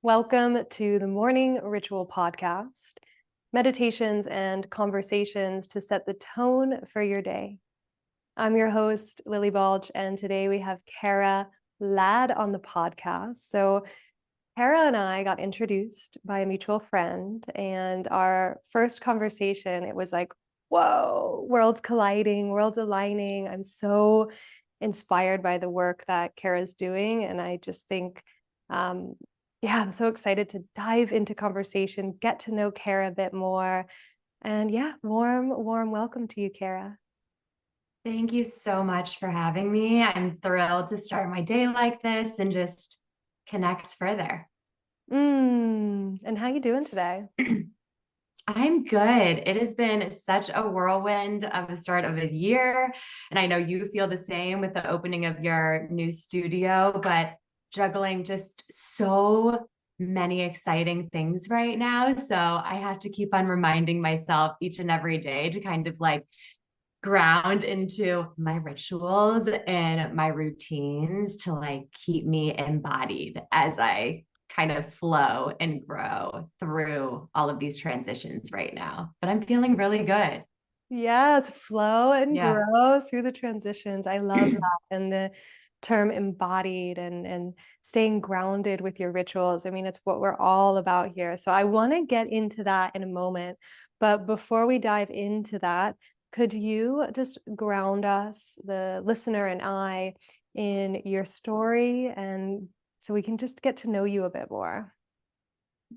Welcome to the Morning Ritual Podcast, meditations and conversations to set the tone for your day. I'm your host, Lilly, and today we have Kara Ladd on the podcast. So, Kara and I got introduced by a mutual friend, and our first conversation, it was like, whoa, worlds colliding, worlds aligning. I'm so inspired by the work that Kara's doing, and I just think yeah, I'm so excited to dive into conversation, get to know Kara a bit more. And yeah, warm welcome to you, Kara. Thank you so much for having me. I'm thrilled to start my day like this and just connect further. And how you doing today? I'm good. It has been such a whirlwind of the start of a year. And I know you feel the same with the opening of your new studio, but juggling just so many exciting things right now. So I have to keep on reminding myself each and every day to kind of like ground into my rituals and my routines to like keep me embodied as I kind of flow and grow through all of these transitions right now. But I'm feeling really good. Yes, flow and Yeah. grow through the transitions. I love that. And the term embodied and staying grounded with your rituals. I mean, it's what we're all about here. So I want to get into that in a moment. But before we dive into that, could you just ground us, the listener and I, in your story, and so we can just get to know you a bit more?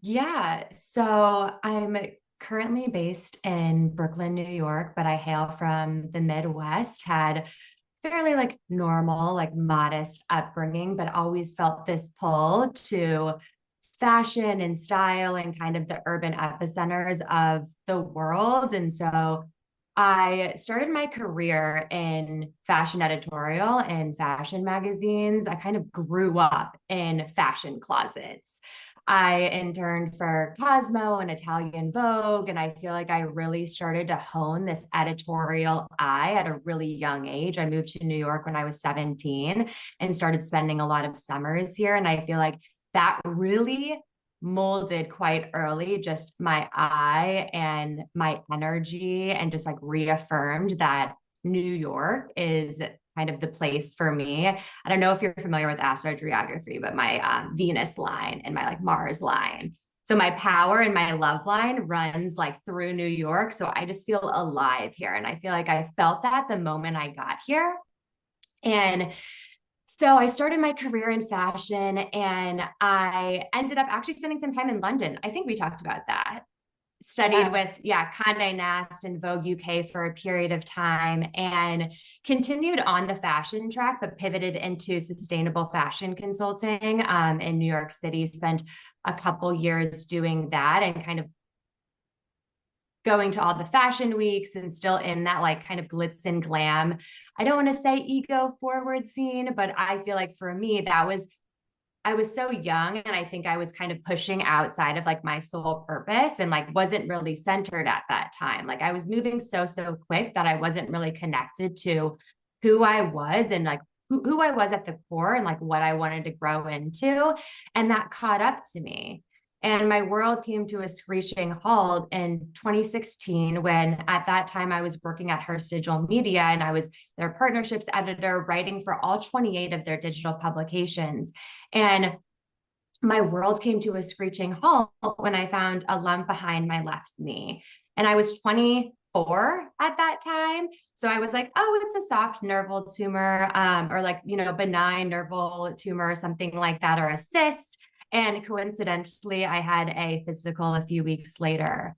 Yeah. So I'm currently based in Brooklyn, New York, but I hail from the Midwest, had fairly like normal, like modest upbringing, but always felt this pull to fashion and style and kind of the urban epicenters of the world. And so I started my career in fashion editorial and fashion magazines. I kind of grew up in fashion closets. I interned for Cosmo and Italian Vogue, and I feel like I really started to hone this editorial eye at a really young age. I moved to New York when I was 17 and started spending a lot of summers here. And I feel like that really molded quite early just my eye and my energy and just like reaffirmed that New York is kind of the place for me. I don't know if you're familiar with astrogeography, but my Venus line and my like Mars line. So my power and my love line runs like through New York. So I just feel alive here. And I feel like I felt that the moment I got here. And so I started my career in fashion and I ended up actually spending some time in London. I think we talked about that. Studied with, yeah, Condé Nast and Vogue UK for a period of time and continued on the fashion track, but pivoted into sustainable fashion consulting in New York City. Spent a couple years doing that and kind of going to all the fashion weeks and still in that like kind of glitz and glam. I don't want to say ego forward scene, but I feel like for me, I was so young and I think I was kind of pushing outside of like my sole purpose and like wasn't really centered at that time. Like I was moving so quick that I wasn't really connected to who I was and like who I was at the core and like what I wanted to grow into. And that caught up to me. And my world came to a screeching halt in 2016 when at that time I was working at Hearst Digital Media and I was their partnerships editor, writing for all 28 of their digital publications. And my world came to a screeching halt when I found a lump behind my left knee. And I was 24 at that time. So I was like, oh, it's a soft nerval tumor, or like, you know, benign nerval tumor or something like that, or a cyst. And coincidentally, I had a physical a few weeks later,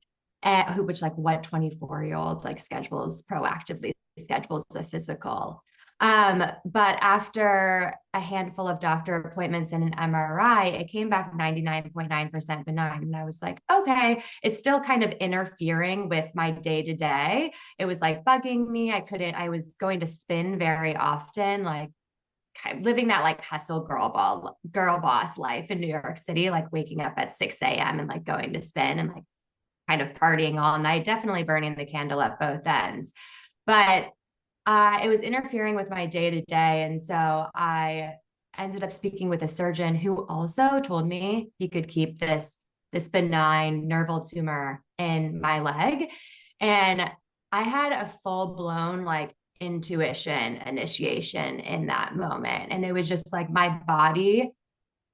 which like what 24-year-old like proactively schedules a physical. But after a handful of doctor appointments and an MRI, it came back 99.9% benign. And I was like, okay, it's still kind of interfering with my day to day. It was like bugging me. I was going to spin very often, like living that like hustle girl boss life in New York City, like waking up at 6 a.m. and like going to spin and like kind of partying all night, definitely burning the candle at both ends. But it was interfering with my day to day. And so I ended up speaking with a surgeon who also told me he could keep this benign nerval tumor in my leg. And I had a full blown like intuition initiation in that moment. And it was just like my body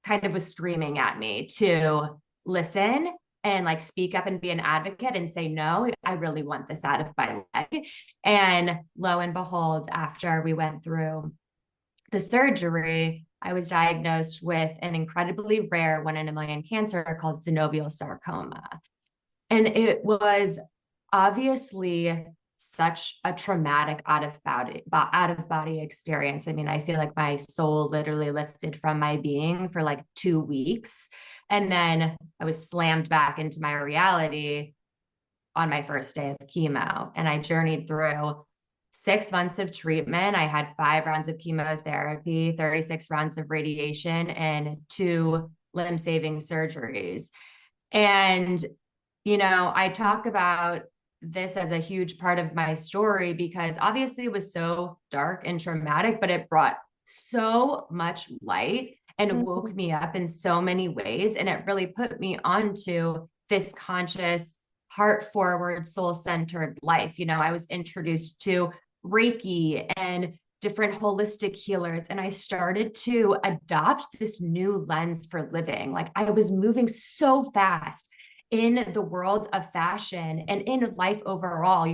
kind of was screaming at me to listen and like speak up and be an advocate and say, no, I really want this out of my leg. And lo and behold, after we went through the surgery, I was diagnosed with an incredibly rare 1 in a million cancer called synovial sarcoma. And it was obviously such a traumatic out of body experience. I mean, I feel like my soul literally lifted from my being for like 2 weeks. And then I was slammed back into my reality on my first day of chemo. And I journeyed through 6 months of treatment. I had 5 rounds of chemotherapy, 36 rounds of radiation, and 2 limb-saving surgeries. And, I talk about this as a huge part of my story because obviously it was so dark and traumatic, but it brought so much light and woke me up in so many ways. And it really put me onto this conscious, heart forward, soul centered life. I was introduced to Reiki and different holistic healers. And I started to adopt this new lens for living. Like I was moving so fast in the world of fashion and in life overall.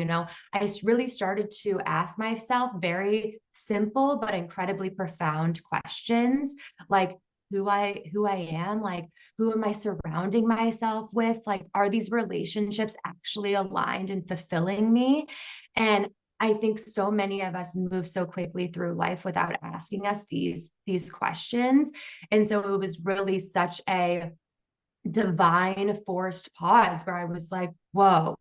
I really started to ask myself very simple but incredibly profound questions, like who I am, like who am I surrounding myself with, like are these relationships actually aligned and fulfilling me? And I think so many of us move so quickly through life without asking us these questions. And so it was really such a divine forced pause where I was like, whoa,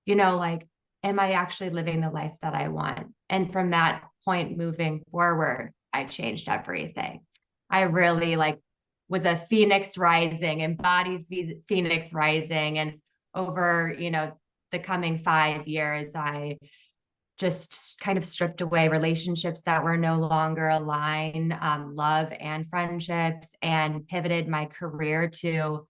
like, am I actually living the life that I want? And from that point moving forward, I changed everything. I really like was a phoenix rising, embodied phoenix rising. And over, the coming 5 years, I just kind of stripped away relationships that were no longer aligned, love and friendships, and pivoted my career to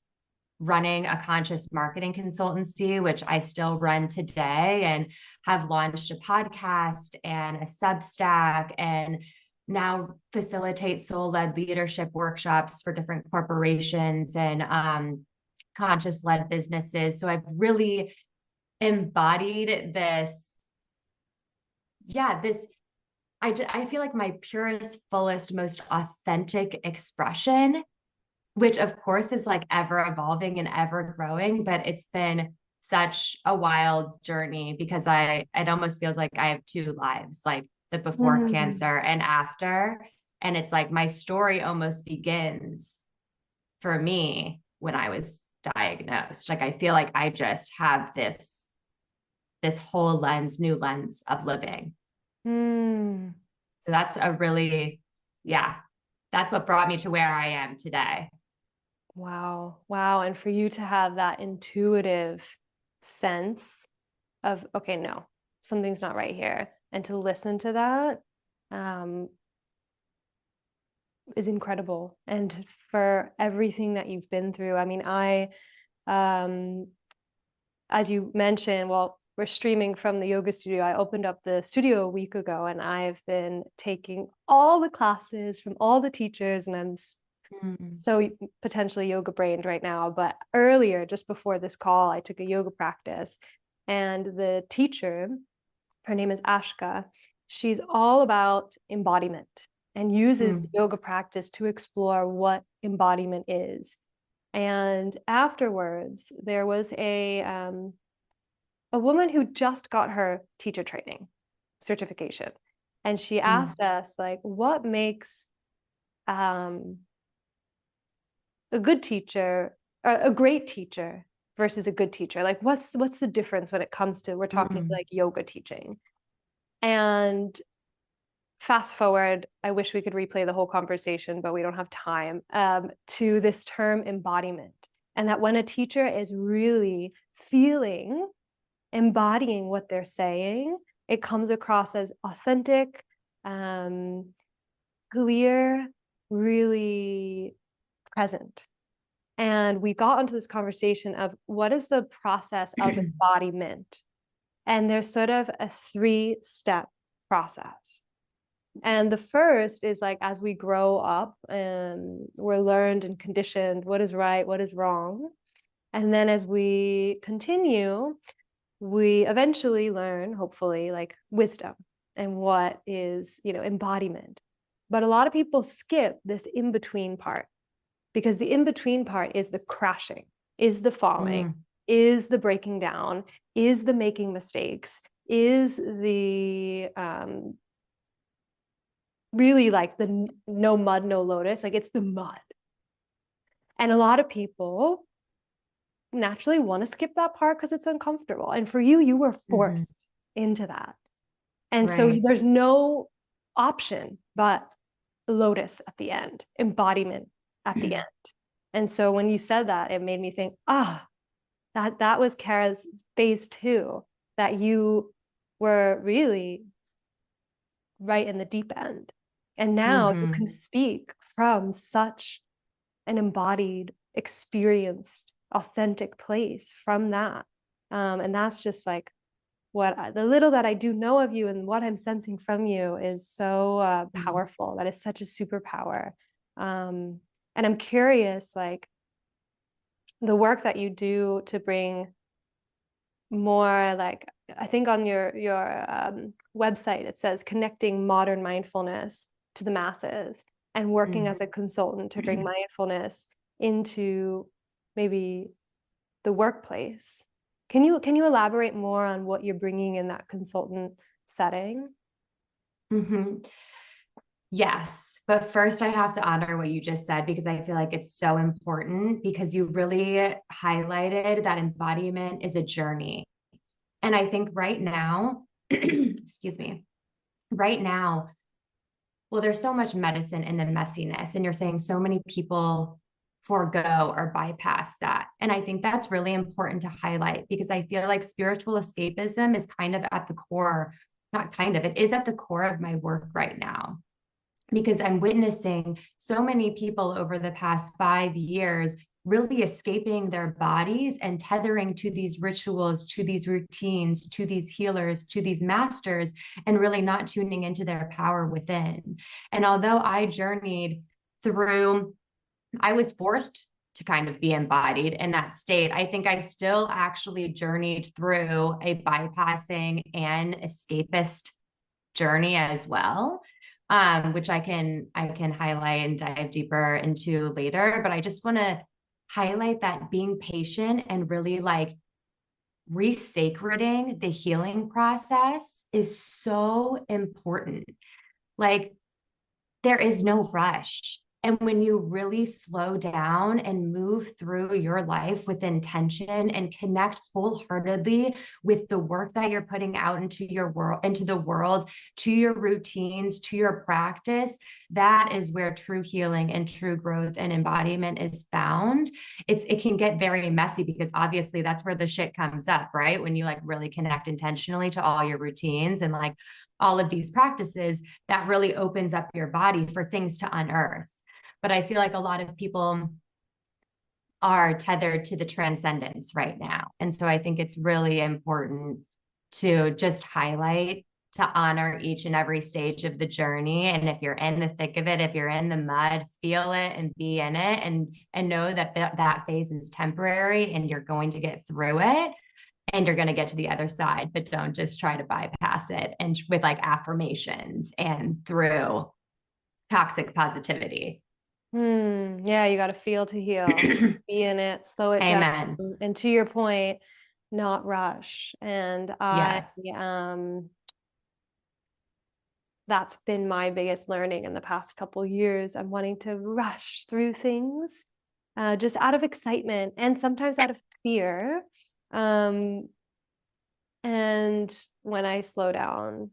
running a conscious marketing consultancy, which I still run today, and have launched a podcast and a Substack, and now facilitate soul-led leadership workshops for different corporations and conscious-led businesses. So I've really embodied this. Yeah, I feel like my purest, fullest, most authentic expression, which of course is like ever evolving and ever growing, but it's been such a wild journey because it almost feels like I have two lives, like the before cancer and after. And it's like my story almost begins for me when I was diagnosed. Like I feel like I just have this whole new lens of living. That's that's what brought me to where I am today. Wow. Wow. And for you to have that intuitive sense of, okay, no, something's not right here. And to listen to that is incredible. And for everything that you've been through, I mean, as you mentioned, well, we're streaming from the yoga studio. I opened up the studio a week ago and I've been taking all the classes from all the teachers, and I'm so potentially yoga brained right now. But earlier, just before this call, I took a yoga practice, and the teacher, her name is Ashka, she's all about embodiment and uses the yoga practice to explore what embodiment is. And afterwards, there was a woman who just got her teacher training certification. And she asked us, like, what makes a good teacher, or a great teacher versus a good teacher? Like, what's the difference when it comes to, we're talking like yoga teaching? And fast forward, I wish we could replay the whole conversation, but we don't have time, to this term embodiment. And that when a teacher is really embodying what they're saying, it comes across as authentic, clear, really present. And we got into this conversation of what is the process of embodiment? And there's sort of a 3-step process. And the first is like, as we grow up and we're learned and conditioned what is right, what is wrong. And then as we continue, we eventually learn, hopefully, like wisdom and what is, embodiment. But a lot of people skip this in-between part, because the in-between part is the crashing, is the falling, is the breaking down, is the making mistakes, is the really like the no mud, no lotus, like it's the mud. And a lot of people naturally want to skip that part because it's uncomfortable. And for you, you were forced into that. And so Right. there's no option but lotus at the end, embodiment at the end. And so when you said that, it made me think, that was Kara's phase 2, that you were really right in the deep end. And now you can speak from such an embodied, experienced, authentic place from that. And that's just like the little that I do know of you and what I'm sensing from you is so powerful. That is such a superpower. And I'm curious, like the work that you do to bring more, like I think on your website it says connecting modern mindfulness to the masses, and working as a consultant to bring mindfulness into maybe the workplace. Can you elaborate more on what you're bringing in that consultant setting? Yes. But first, I have to honor what you just said because I feel like it's so important, because you really highlighted that embodiment is a journey. And I think right now, excuse me, right now, well, there's so much medicine in the messiness, and you're saying so many people forego or bypass that. And I think that's really important to highlight, because I feel like spiritual escapism is kind of at the core, not kind of, it is at the core of my work right now, because I'm witnessing so many people over the past 5 years really escaping their bodies and tethering to these rituals, to these routines, to these healers, to these masters, and really not tuning into their power within. And although I journeyed through, I was forced to kind of be embodied in that state, I think I still actually journeyed through a bypassing and escapist journey as well, which I can highlight and dive deeper into later. But I just want to highlight that being patient and really like resacreding the healing process is so important. Like there is no rush. And when you really slow down and move through your life with intention and connect wholeheartedly with the work that you're putting out into your world, into the world, to your routines, to your practice, that is where true healing and true growth and embodiment is found. It can get very messy, because obviously that's where the shit comes up, right? When you like really connect intentionally to all your routines and like all of these practices, that really opens up your body for things to unearth. But I feel like a lot of people are tethered to the transcendence right now. And so I think it's really important to just highlight, to honor each and every stage of the journey. And if you're in the thick of it, if you're in the mud, feel it and be in it, and know that that phase is temporary and you're going to get through it and you're going to get to the other side. But don't just try to bypass it and with like affirmations and through toxic positivity. Yeah, you got to feel to heal, be in it, slow it down. Amen. And to your point, not rush. And Yes. that's been my biggest learning in the past couple years. I'm wanting to rush through things just out of excitement and sometimes out of fear. And when I slow down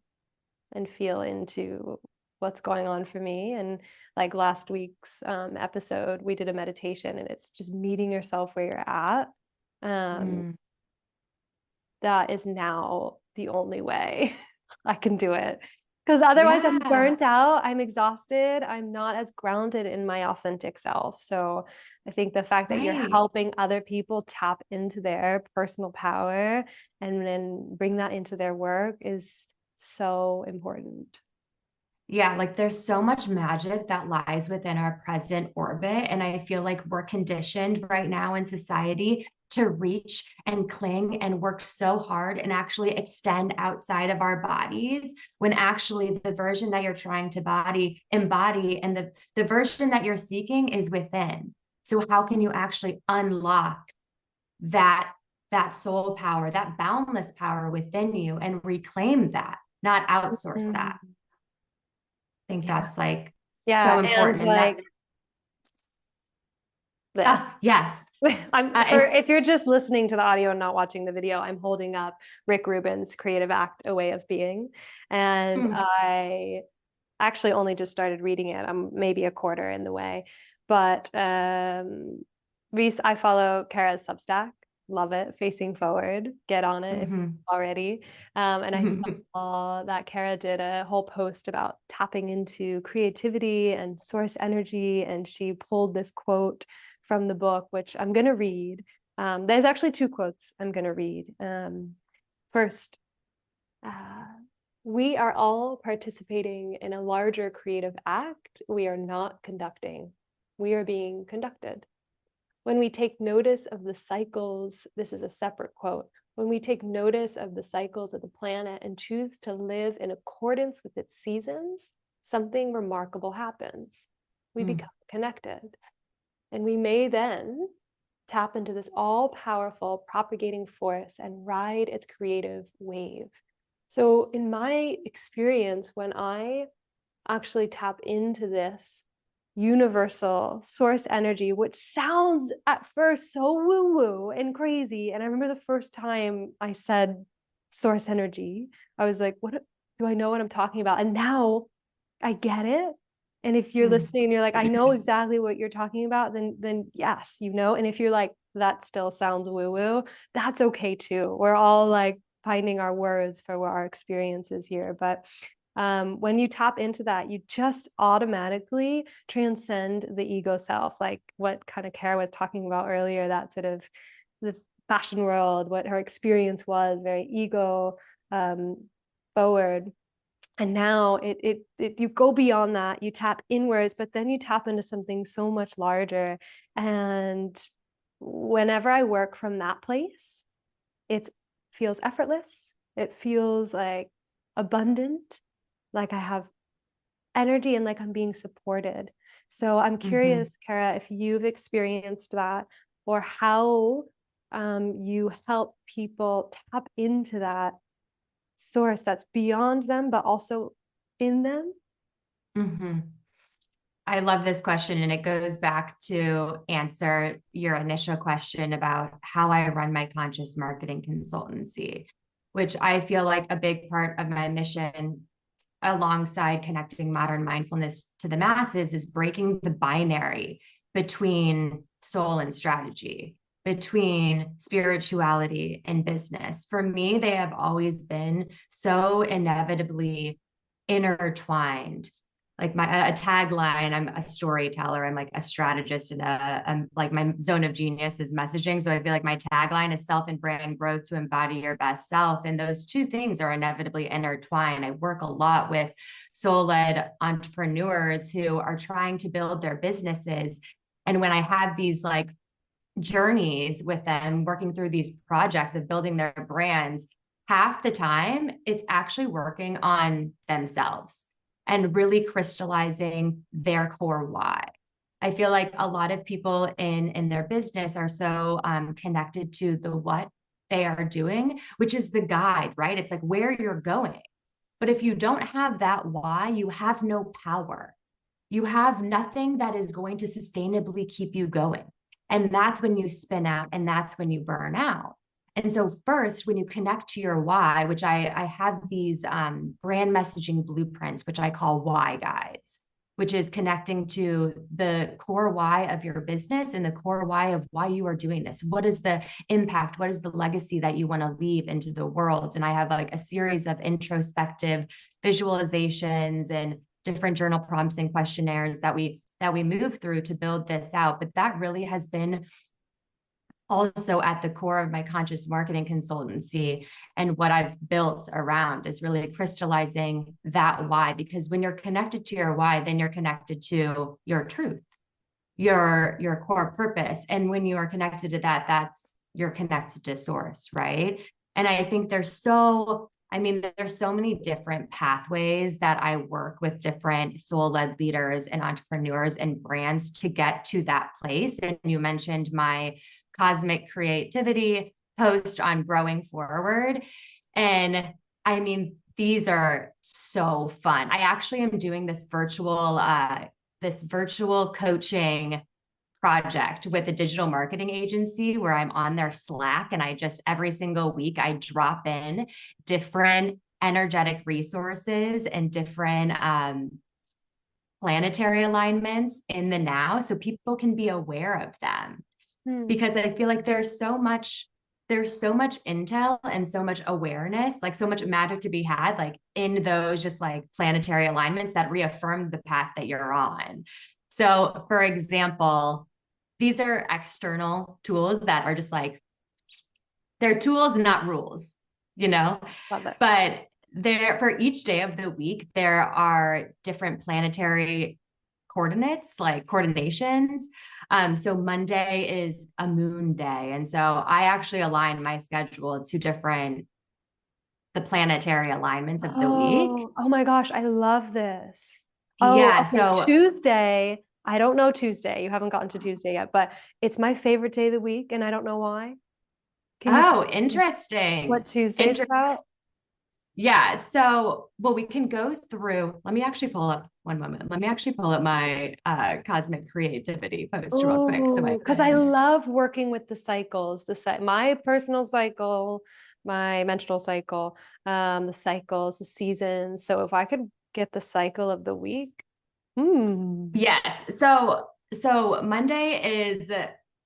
and feel into what's going on for me, and like last week's episode, we did a meditation, and it's just meeting yourself where you're at. That is now the only way I can do it. Because otherwise, I'm Yeah. burnt out, I'm exhausted, I'm not as grounded in my authentic self. So I think the fact that you're Right. helping other people tap into their personal power and then bring that into their work is so important. Yeah, like there's so much magic that lies within our present orbit. And I feel like we're conditioned right now in society to reach and cling and work so hard and actually extend outside of our bodies when actually the version that you're trying to embody and the version that you're seeking is within. So how can you actually unlock that that soul power, that boundless power within you and reclaim that, not outsource that? Mhm. Think Yeah. that's like Yeah. so And important. And that, like this. yes, I'm for it's, if you're just listening to the audio and not watching the video, I'm holding up Rick Rubin's Creative Act, A Way of Being. And mm, I actually only just started reading it. I'm maybe a quarter in the way, but Reese, I follow Kara's Substack. Love it. Facing forward. Get on it if mhm. already. And I saw that Kara did a whole post about tapping into creativity and source energy, and she pulled this quote from the book, which I'm going to read. There's actually two quotes I'm going to read. First, uh, we are all participating in a larger creative act. We are not conducting, we are being conducted. When we take notice of the cycles, this is a separate quote. When we take notice of the cycles of the planet and choose to live in accordance with its seasons, something remarkable happens. We Mm, become connected. And we may then tap into this all powerful propagating force and ride its creative wave. So, in my experience, when I actually tap into this universal source energy, which sounds at first so woo woo and crazy. And I remember the first time I said source energy, I was like, what do I know what I'm talking about? And now I get it. And if you're mm. listening and you're like, I know exactly what you're talking about, then yes, you know. And if you're like, that still sounds woo-woo, that's okay too. We're all like finding our words for what our experience is here. But when you tap into that, you just automatically transcend the ego self, like what kind of Kara was talking about earlier, that sort of the fashion world, what her experience was, very ego um, forward. And now it you go beyond that, you tap inwards, but then you tap into something so much larger. And whenever I work from that place, it feels effortless. It feels like abundant, like I have energy and like I'm being supported. So I'm Mhm. curious, Kara, if you've experienced that or how you help people tap into that source that's beyond them, but also in them. Mhm. I love this question, and it goes back to answer your initial question about how I run my conscious marketing consultancy, which I feel like a big part of my mission alongside connecting modern mindfulness to the masses is breaking the binary between soul and strategy, between spirituality and business. For me, they have always been so inevitably intertwined. Like my a tagline, I'm a storyteller, I'm like a strategist, and I'm like my zone of genius is messaging. So I feel like my tagline is self and brand growth to embody your best self. And those two things are inevitably intertwined. I work a lot with soul-led entrepreneurs who are trying to build their businesses. And when I have these like journeys with them, working through these projects of building their brands, half the time it's actually working on themselves and really crystallizing their core why. I feel like a lot of people in their business are so connected to the what they are doing, which is the guide, right? It's like where you're going. But if you don't have that why, you have no power. You have nothing that is going to sustainably keep you going. And that's when you spin out and that's when you burn out. And so, first, when you connect to your why, which I have these brand messaging blueprints, which I call why guides. which is connecting to the core why of your business and the core why of why you are doing this. What is the impact? What is the legacy that you want to leave into the world? And I have like a series of introspective visualizations and different journal prompts and questionnaires that we move through to build this out. But that really has been also at the core of my conscious marketing consultancy, and what I've built around is really crystallizing that why, because when you're connected to your why, then you're connected to your truth, your core purpose. And when you are connected to that, that's you're connected to source, right? And I think there's so many different pathways that I work with different soul-led leaders and entrepreneurs and brands to get to that place. And you mentioned my cosmic creativity post on growing forward. And I mean, these are so fun. I actually am doing this virtual coaching project with a digital marketing agency where I'm on their Slack, and I just every single week I drop in different energetic resources and different planetary alignments in the now so people can be aware of them. Because I feel like there's so much intel and so much awareness, like so much magic to be had, like in those just like planetary alignments that reaffirm the path that you're on. So for example, these are external tools that are just like, they're tools, not rules, you know? Love it. But there, for each day of the week, there are different planetary coordinates, like coordinations. So Monday is a moon day. And so I actually align my schedule to the planetary alignments of the week. Oh my gosh, I love this. Oh, Yeah. okay. So, Tuesday. I don't know Tuesday. You haven't gotten to Tuesday yet, but it's my favorite day of the week, and I don't know why. Can you tell oh, me what interesting. Tuesday's about? Yeah. So, well, we can go through. Let me actually pull up one moment. Let me actually pull up my cosmic creativity post real quick. So I Oh, because I can. love working with the cycles, my personal cycle, my menstrual cycle, the cycles, the seasons. So if I could get the cycle of the week, Yes. So Monday is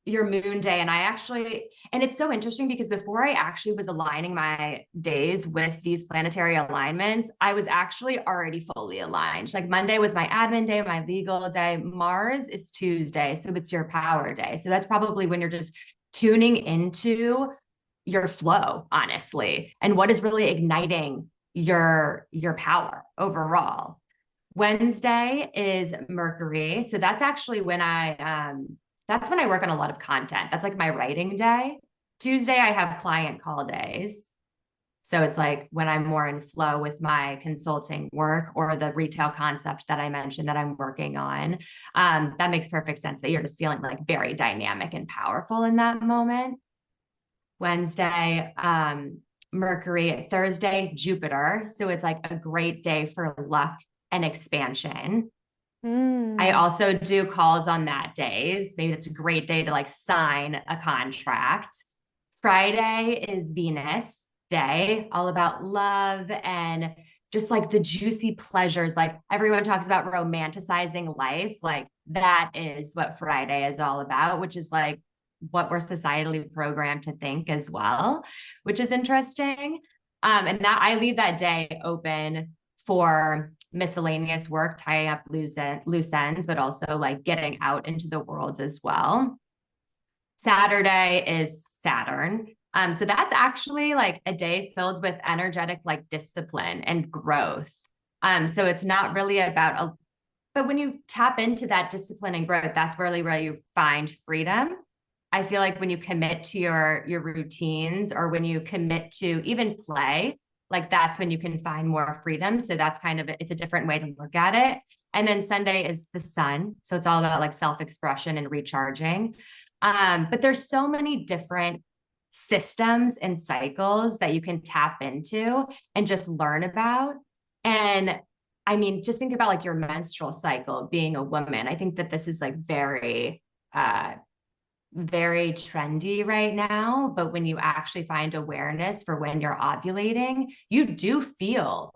your moon day. And it's so interesting because before I actually was aligning my days with these planetary alignments, I was actually already fully aligned. Like Monday was my admin day, my legal day. Mars is Tuesday. So it's your power day. So that's probably when you're just tuning into your flow, honestly, and what is really igniting your power overall. Wednesday is Mercury. So that's actually when that's when I work on a lot of content. That's like my writing day. Tuesday, I have client call days. So it's like when I'm more in flow with my consulting work or the retail concept that I mentioned that I'm working on. That makes perfect sense that you're just feeling like very dynamic and powerful in that moment. Wednesday, Mercury. Thursday, Jupiter. So it's like a great day for luck and expansion. I also do calls on that days. Maybe it's a great day to like sign a contract. Friday is Venus day, all about love and just like the juicy pleasures. Like everyone talks about romanticizing life. Like that is what Friday is all about, which is like what we're societally programmed to think as well, which is interesting. And that I leave that day open for miscellaneous work, tying up loose ends, but also like getting out into the world as well. Saturday is Saturn. So that's actually like a day filled with energetic like discipline and growth. So it's not really about but when you tap into that discipline and growth, that's really where you find freedom. I feel like when you commit to your routines or when you commit to even play, like that's when you can find more freedom. So that's kind of it's a different way to look at it. And then Sunday is the sun. So it's all about like self-expression and recharging. But there's so many different systems and cycles that you can tap into and just learn about. And I mean, just think about like your menstrual cycle being a woman. I think that this is like very trendy right now. But when you actually find awareness for when you're ovulating, you do feel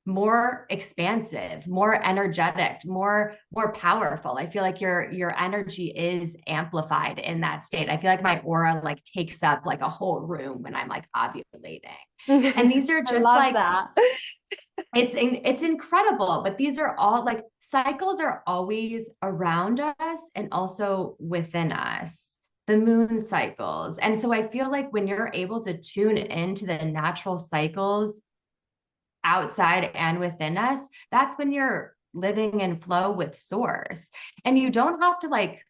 more expansive, more energetic, more powerful. I feel like your energy is amplified in that state. I feel like my aura like takes up like a whole room when I'm like ovulating. And these are I just love like that. it's incredible, but these are all like cycles are always around us and also within us, the moon cycles. And so I feel like when you're able to tune into the natural cycles outside and within us, that's when you're living in flow with source. And you don't have to like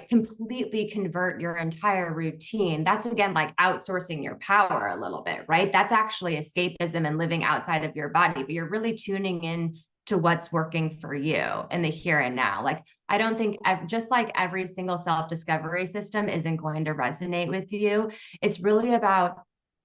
completely convert your entire routine. That's again like outsourcing your power a little bit, right? That's actually escapism and living outside of your body, but you're really tuning in to what's working for you in the here and now. Like, I don't think just like every single self-discovery system isn't going to resonate with you. It's really about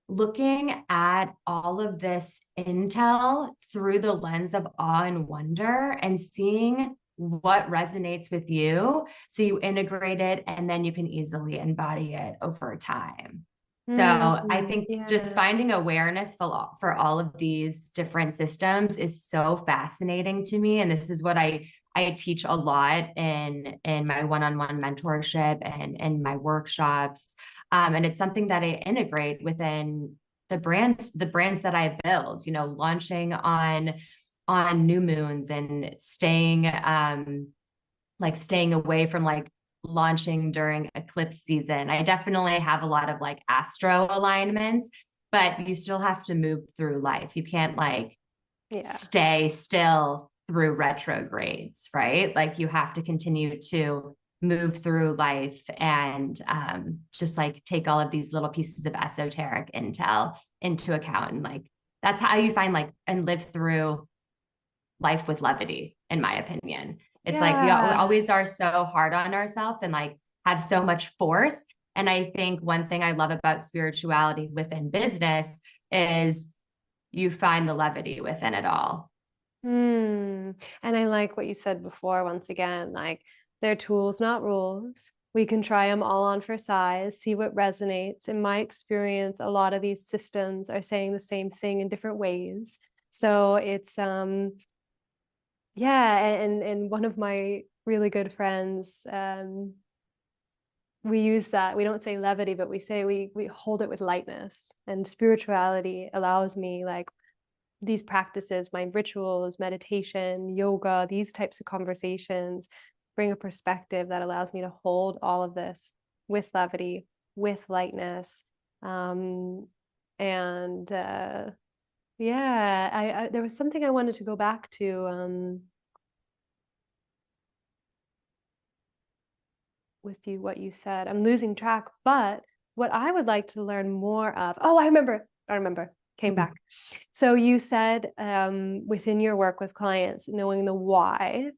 looking at all of this intel through the lens of awe and wonder and seeing what resonates with you so you integrate it and then you can easily embody it over time. So I think just Yeah. finding awareness for all of these different systems is so fascinating to me. And this is what I teach a lot in my one-on-one mentorship and my workshops. And it's something that I integrate within the brands that I build, you know, launching on new moons and staying away from like launching during eclipse season. I definitely have a lot of like astro alignments, but you still have to move through life. You can't like Yeah. stay still through retrogrades, right? Like you have to continue to move through life and just like take all of these little pieces of esoteric intel into account. And like that's how you find like and live through life with levity, in my opinion. It's like we Yeah. always are so hard on ourselves and like have so much force. And I think one thing I love about spirituality within business is you find the levity within it all. And I like what you said before, once again, like they're tools, not rules. We can try them all on for size, see what resonates. In my experience, a lot of these systems are saying the same thing in different ways. So it's yeah, and one of my really good friends, we use that. We don't say levity, but we say we hold it with lightness. And spirituality allows me like these practices, my rituals, meditation, yoga, these types of conversations bring a perspective that allows me to hold all of this with levity, with lightness. And yeah, I there was something I wanted to go back to with you, what you said. I'm losing track, but what I would like to learn more of. Oh, I remember. Came back. So you said within your work with clients, knowing the why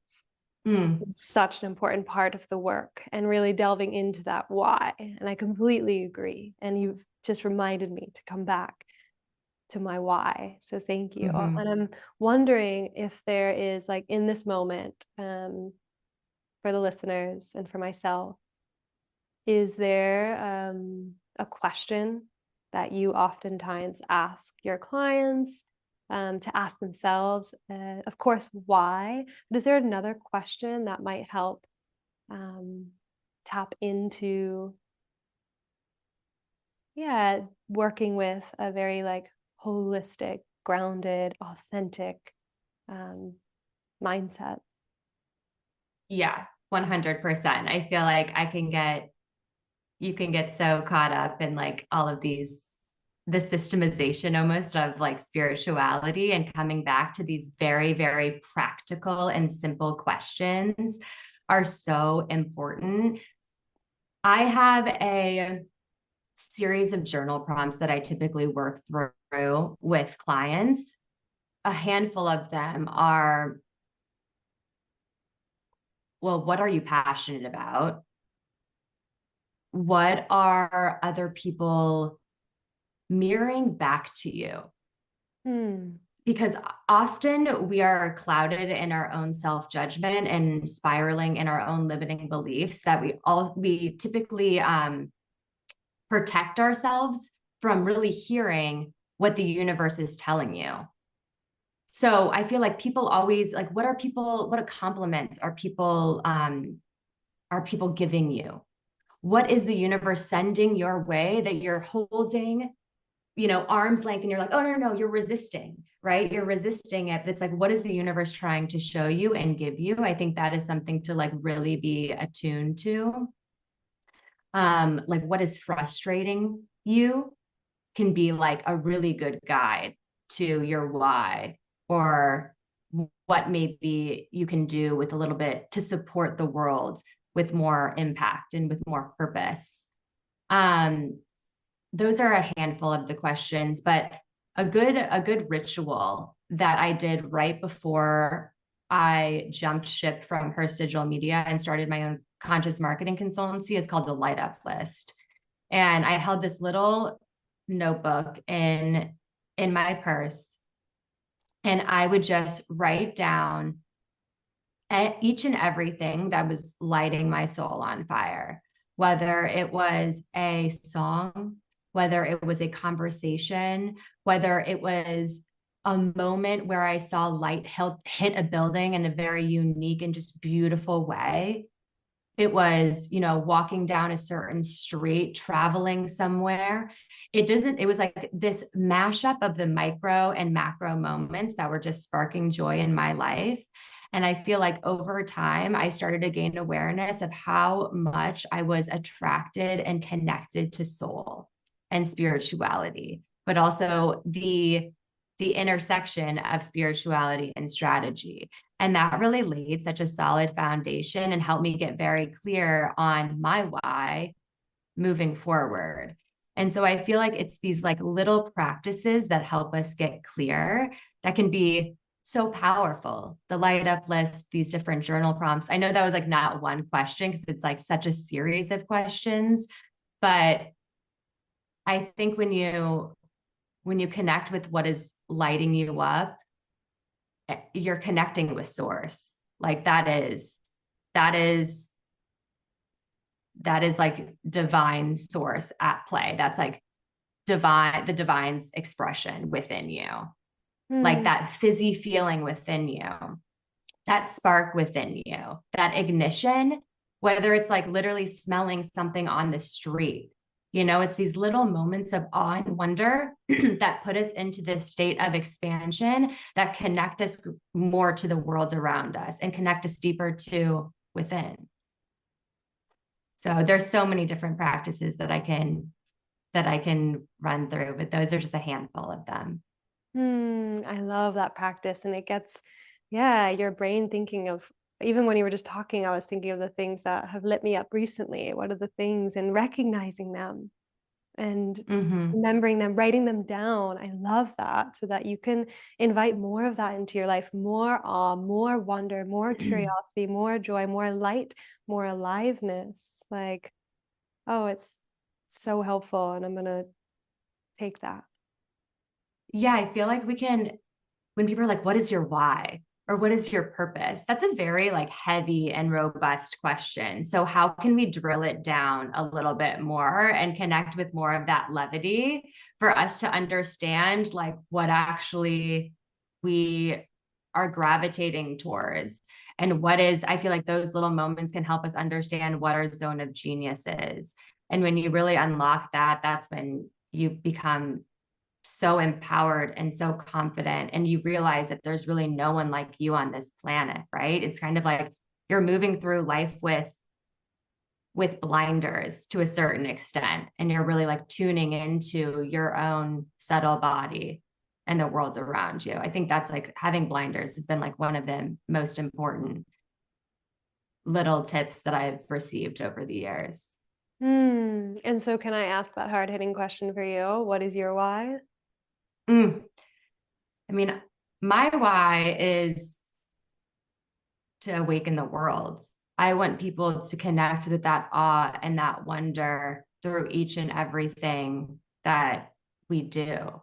Mm. is such an important part of the work and really delving into that why. And I completely agree. And you've just reminded me to come back to my why. So thank you. Mm-hmm. And I'm wondering if there is like in this moment for the listeners and for myself, is there a question that you oftentimes ask your clients to ask themselves? Of course, why? But is there another question that might help tap into, yeah, working with a very like holistic, grounded, authentic um, mindset? Yeah, 100%. I feel like you can get so caught up in like all of the systemization almost of like spirituality and coming back to these very, very practical and simple questions are so important. I have a series of journal prompts that I typically work through with clients. A handful of them are, well, what are you passionate about? What are other people mirroring back to you? Hmm. Because often we are clouded in our own self-judgment and spiraling in our own limiting beliefs that we typically protect ourselves from really hearing what the universe is telling you. So I feel like people always like, what compliments are people giving you? What is the universe sending your way that you're holding, arm's length, and you're like, oh, no, you're resisting, right? You're resisting it. But it's like, what is the universe trying to show you and give you? I think that is something to like really be attuned to. Like what is frustrating you can be like a really good guide to your why, or what maybe you can do with a little bit to support the world with more impact and with more purpose. Those are a handful of the questions, but a good ritual that I did right before I jumped ship from Hearst Digital Media and started my own conscious marketing consultancy is called the Light Up List. And I held this little notebook in my purse, and I would just write down each and everything that was lighting my soul on fire, whether it was a song, whether it was a conversation, whether it was a moment where I saw light hit a building in a very unique and just beautiful way. It was, walking down a certain street, traveling somewhere. It was like this mashup of the micro and macro moments that were just sparking joy in my life. And I feel like over time, I started to gain awareness of how much I was attracted and connected to soul and spirituality, but also the intersection of spirituality and strategy. And that really laid such a solid foundation and helped me get very clear on my why moving forward. And so I feel like it's these like little practices that help us get clear that can be so powerful. The light up list, these different journal prompts. I know that was like not one question because it's like such a series of questions, but I think when you connect with what is lighting you up, you're connecting with source. Like that is like divine source at play. That's like the divine's expression within you. Like that fizzy feeling within you, that spark within you, that ignition, whether it's like literally smelling something on the street. It's these little moments of awe and wonder that put us into this state of expansion that connect us more to the world around us and connect us deeper to within. So there's so many different practices that I can run through, but those are just a handful of them. I love that practice. And it gets, yeah, your brain thinking of, even when you were just talking, I was thinking of the things that have lit me up recently. What are the things, and recognizing them and remembering them, writing them down. I love that, so that you can invite more of that into your life, more awe, more wonder, more curiosity, more joy, more light, more aliveness. Like, oh, it's so helpful. And I'm going to take that. Yeah, I feel like when people are like, what is your why? Or what is your purpose? That's a very like heavy and robust question. So how can we drill it down a little bit more and connect with more of that levity for us to understand like what actually we are gravitating towards, and I feel like those little moments can help us understand what our zone of genius is. And when you really unlock that, that's when you become so empowered and so confident, and you realize that there's really no one like you on this planet, right? It's kind of like you're moving through life with blinders to a certain extent, and you're really like tuning into your own subtle body and the world around you. I think that's like having blinders has been like one of the most important little tips that I've received over the years. And so can I ask that hard-hitting question for you? What is your why? I mean, my why is to awaken the world. I want people to connect with that awe and that wonder through each and everything that we do.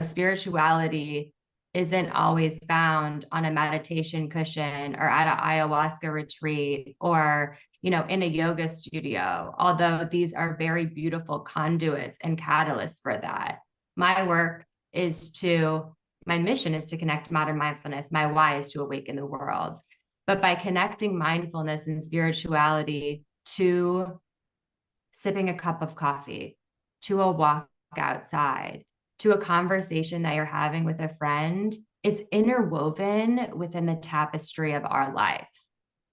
Spirituality isn't always found on a meditation cushion or at an ayahuasca retreat or, in a yoga studio, although these are very beautiful conduits and catalysts for that. My work my mission is to connect modern mindfulness. My why is to awaken the world. But by connecting mindfulness and spirituality to sipping a cup of coffee, to a walk outside, to a conversation that you're having with a friend, it's interwoven within the tapestry of our life.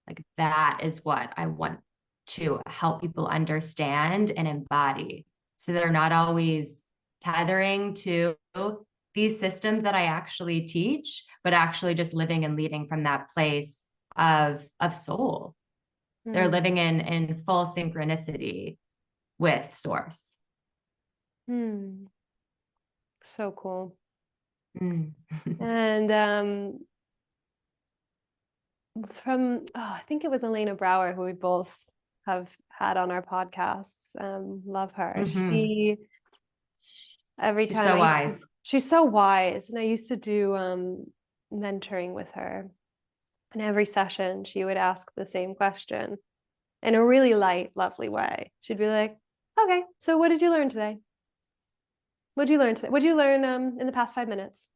Like that is what I want to help people understand and embody. So they're not always tethering to these systems that I actually teach, but actually just living and leading from that place of soul. They're living in full synchronicity with source. So cool. Mm. And I think it was Elena Brower, who we both have had on our podcasts. Love her. Mm-hmm. She's so wise. She's so wise. And I used to do mentoring with her. And every session she would ask the same question in a really light, lovely way. She'd be like, okay, so what did you learn today? What did you learn today? What did you learn in the past 5 minutes?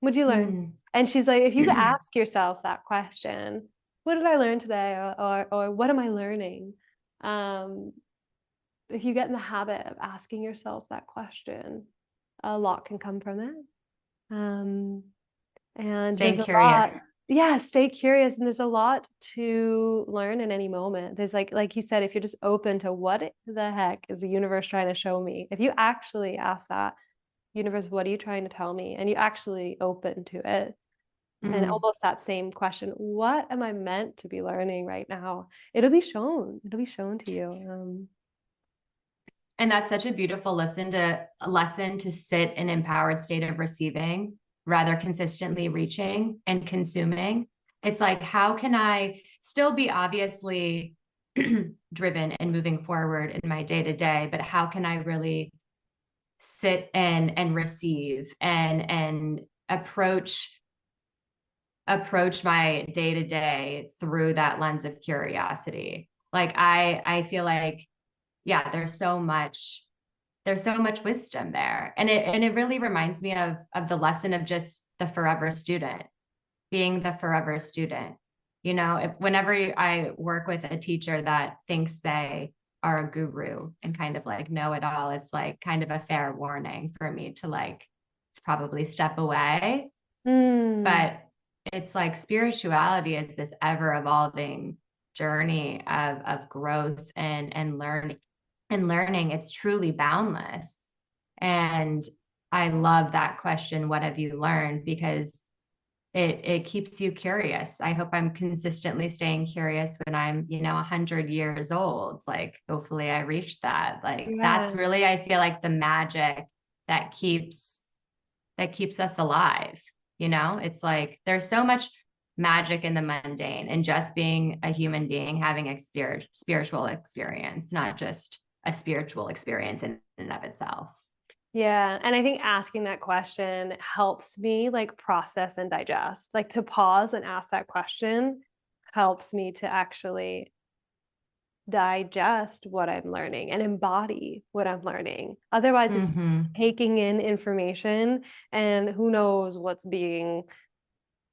What did you learn? And she's like, if you ask yourself that question, what did I learn today? Or what am I learning? If you get in the habit of asking yourself that question, a lot can come from it. And Stay there's curious. Stay curious. And there's a lot to learn in any moment. There's like you said, if you're just open to what the heck is the universe trying to show me? If you actually ask that, universe, what are you trying to tell me? And you actually open to it. And almost that same question, what am I meant to be learning right now? It'll be shown to you. And that's such a beautiful lesson to sit in empowered state of receiving, rather consistently reaching and consuming. It's like, how can I still be obviously driven and moving forward in my day to day, but how can I really sit and receive and approach my day to day through that lens of curiosity? Like I feel like, yeah, there's so much wisdom there. And it really reminds me of the lesson of just the forever student, being the forever student. You know, whenever I work with a teacher that thinks they are a guru and kind of like know it all, it's like kind of a fair warning for me to like probably step away. But it's like spirituality is this ever evolving journey of growth and learning. It's truly boundless. And I love that question, what have you learned? Because it keeps you curious. I hope I'm consistently staying curious when I'm 100 years old. Like hopefully I reach that. Like that's really, I feel like, the magic that keeps us alive. It's like there's so much magic in the mundane and just being a human being having a spiritual experience, not just a spiritual experience in and of itself. Yeah. And I think asking that question helps me like process and digest. Like to pause and ask that question helps me to actually digest what I'm learning and embody what I'm learning. Otherwise, it's taking in information and who knows what's being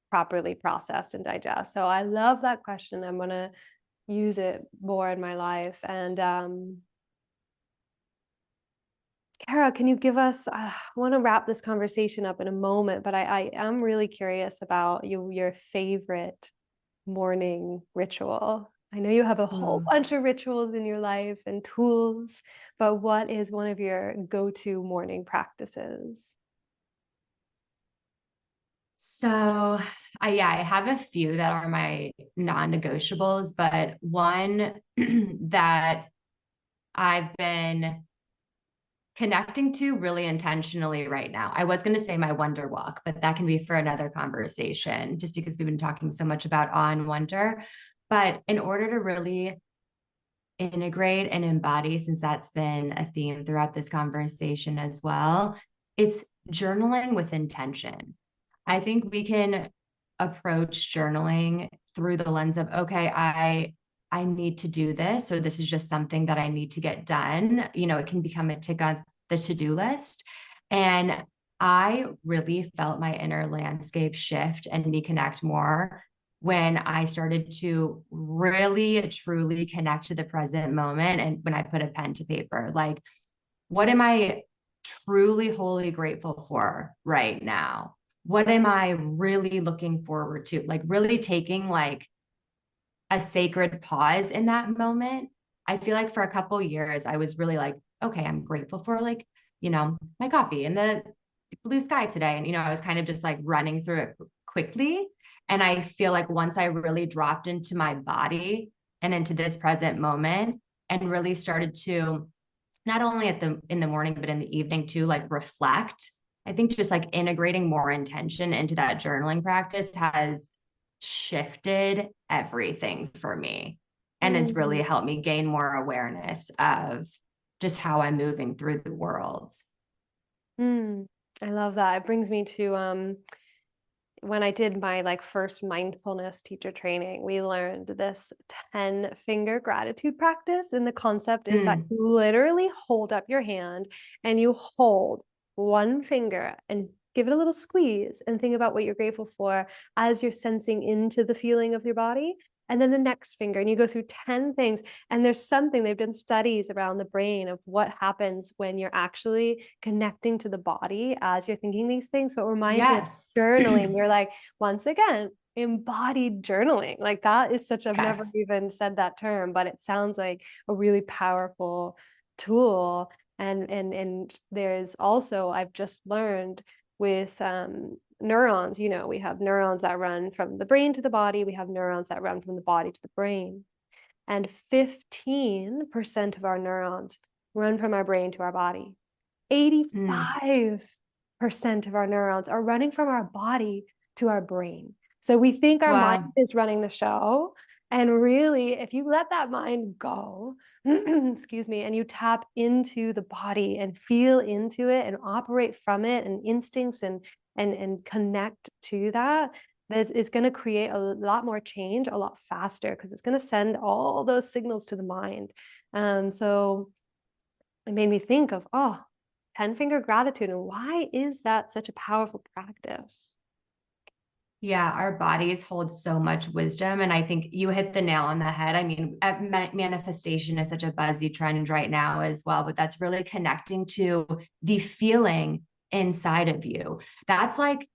properly processed and digest. So I love that question. I'm going to use it more in my life. And Kara, can you give us, I want to wrap this conversation up in a moment, but I am really curious about your favorite morning ritual. I know you have a whole bunch of rituals in your life and tools, but what is one of your go-to morning practices? So I have a few that are my non-negotiables, but one that I've been connecting to really intentionally right now. I was going to say my wonder walk, but that can be for another conversation just because we've been talking so much about awe and wonder. But in order to really integrate and embody, since that's been a theme throughout this conversation as well, it's journaling with intention. I think we can approach journaling through the lens of, okay, I need to do this, or this is just something that I need to get done. It can become a tick on the to-do list. And I really felt my inner landscape shift and me connect more when I started to really truly connect to the present moment. And when I put a pen to paper, like, what am I truly wholly grateful for right now? What am I really looking forward to? Like, really taking like a sacred pause in that moment. I feel like for a couple years, I was really like, okay, I'm grateful for like, my coffee and the blue sky today. And, I was kind of just like running through it quickly. And I feel like once I really dropped into my body and into this present moment and really started to not only in the morning, but in the evening too, like reflect, I think just like integrating more intention into that journaling practice has shifted everything for me and has really Mm, helped me gain more awareness of just how I'm moving through the world. mm. I love that. It brings me to when I did my like first mindfulness teacher training, we learned this 10 finger gratitude practice. And the concept is that Mm, you literally hold up your hand and you hold one finger and give it a little squeeze and think about what you're grateful for as you're sensing into the feeling of your body. And then the next finger, and you go through 10 things. And there's something, they've done studies around the brain of what happens when you're actually connecting to the body as you're thinking these things. So it reminds me of yes. journaling. You're like, once again, embodied journaling. Like that is such, I've never Yes. even said that term, but it sounds like a really powerful tool. And there's also, I've just learned with neurons, we have neurons that run from the brain to the body, we have neurons that run from the body to the brain. And 15% of our neurons run from our brain to our body. Mm, 85% of our neurons are running from our body to our brain. So we think our mind wow. is running the show. And really, if you let that mind go, excuse me, and you tap into the body and feel into it and operate from it and instincts and connect to that, this is going to create a lot more change a lot faster because it's going to send all those signals to the mind. So it made me think of, 10 finger gratitude. And why is that such a powerful practice? Yeah, our bodies hold so much wisdom. And I think you hit the nail on the head. I mean, manifestation is such a buzzy trend right now as well, but that's really connecting to the feeling inside of you. That's like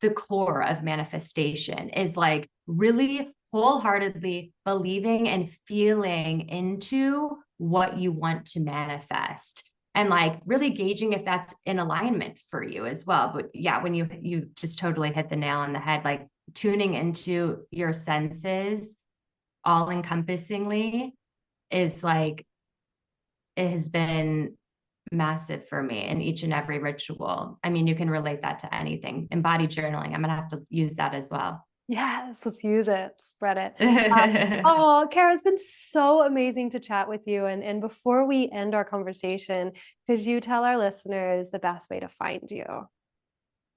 the core of manifestation is like really wholeheartedly believing and feeling into what you want to manifest and like really gauging if that's in alignment for you as well. But yeah, when you just totally hit the nail on the head, like tuning into your senses all encompassingly is like it has been massive for me in each and every ritual. I mean, you can relate that to anything. Embodied journaling, I'm gonna have to use that as well. Yes, let's use it, spread it. Kara, it's been so amazing to chat with you. And before we end our conversation, could you tell our listeners the best way to find you?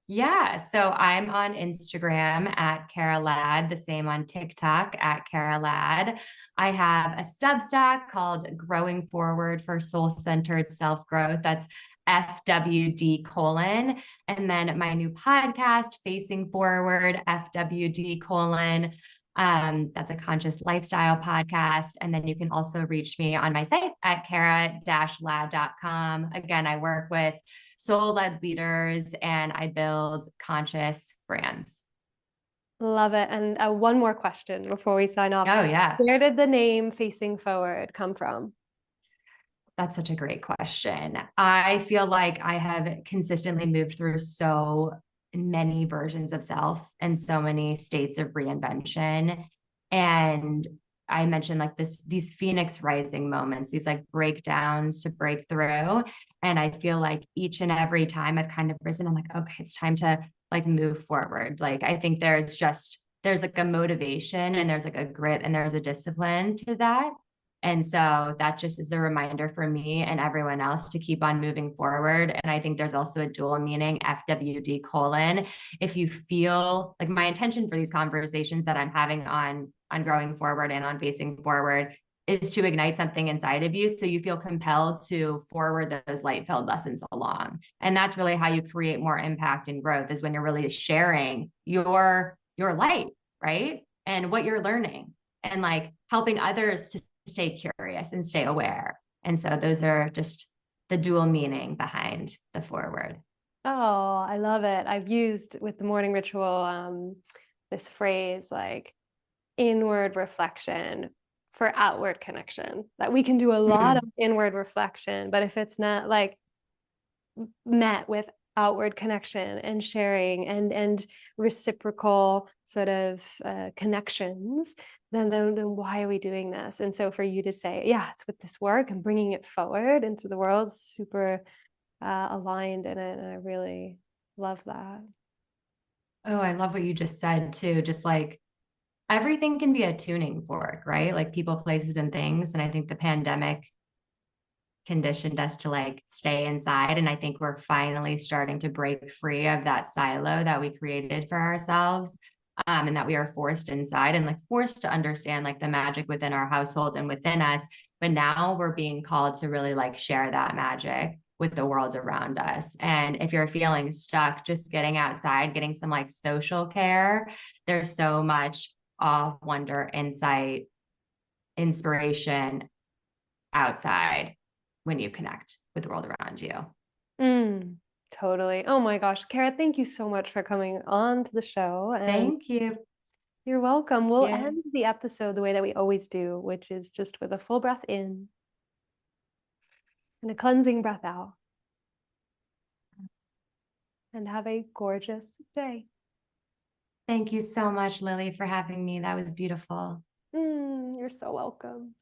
Yeah, so I'm on Instagram at Kara Ladd, the same on TikTok at Kara Ladd. I have a Substack called Growing Forward for Soul Centered Self Growth. That's FWD colon. And then my new podcast, Facing Forward, FWD colon. That's a conscious lifestyle podcast. And then you can also reach me on my site at kara-ladd.com. Again, I work with soul-led leaders and I build conscious brands. Love it. And one more question before we sign off. Oh, yeah. Where did the name Facing Forward come from? That's such a great question. I feel like I have consistently moved through so many versions of self and so many states of reinvention. And I mentioned like these phoenix rising moments, these like breakdowns to break through. And I feel like each and every time I've kind of risen, I'm like, okay, it's time to like move forward. Like I think there's like a motivation and there's like a grit and there's a discipline to that. And so that just is a reminder for me and everyone else to keep on moving forward. And I think there's also a dual meaning, FWD colon. If you feel like my intention for these conversations that I'm having on growing forward and on facing forward is to ignite something inside of you. So you feel compelled to forward those light filled lessons along. And that's really how you create more impact and growth, is when you're really sharing your light, right? And what you're learning, and like helping others to stay curious and stay aware. And so those are just the dual meaning behind the forward. Oh, I love it. I've used with the morning ritual this phrase like inward reflection for outward connection. That we can do a lot of Mm-hmm. inward reflection, but if it's not like met with outward connection and sharing and reciprocal sort of connections, then why are we doing this? And so for you to say, yeah, it's with this work and bringing it forward into the world, super aligned in it, and I really love that. Oh, I love what you just said too. Just like everything can be a tuning fork, right? Like people, places, and things. And I think the pandemic conditioned us to like stay inside. And I think we're finally starting to break free of that silo that we created for ourselves. And that we are forced inside and like forced to understand like the magic within our household and within us. But now we're being called to really like share that magic with the world around us. And if you're feeling stuck, just getting outside, getting some like social care, there's so much awe, wonder, insight, inspiration outside when you connect with the world around you. Mm, totally. Oh my gosh, Kara, thank you so much for coming on to the show. And Thank you. you're welcome. We'll Yeah. end the episode the way that we always do, which is just with a full breath in and a cleansing breath out. And have a gorgeous day. Thank you so much, Lily, for having me. That was beautiful. You're so welcome.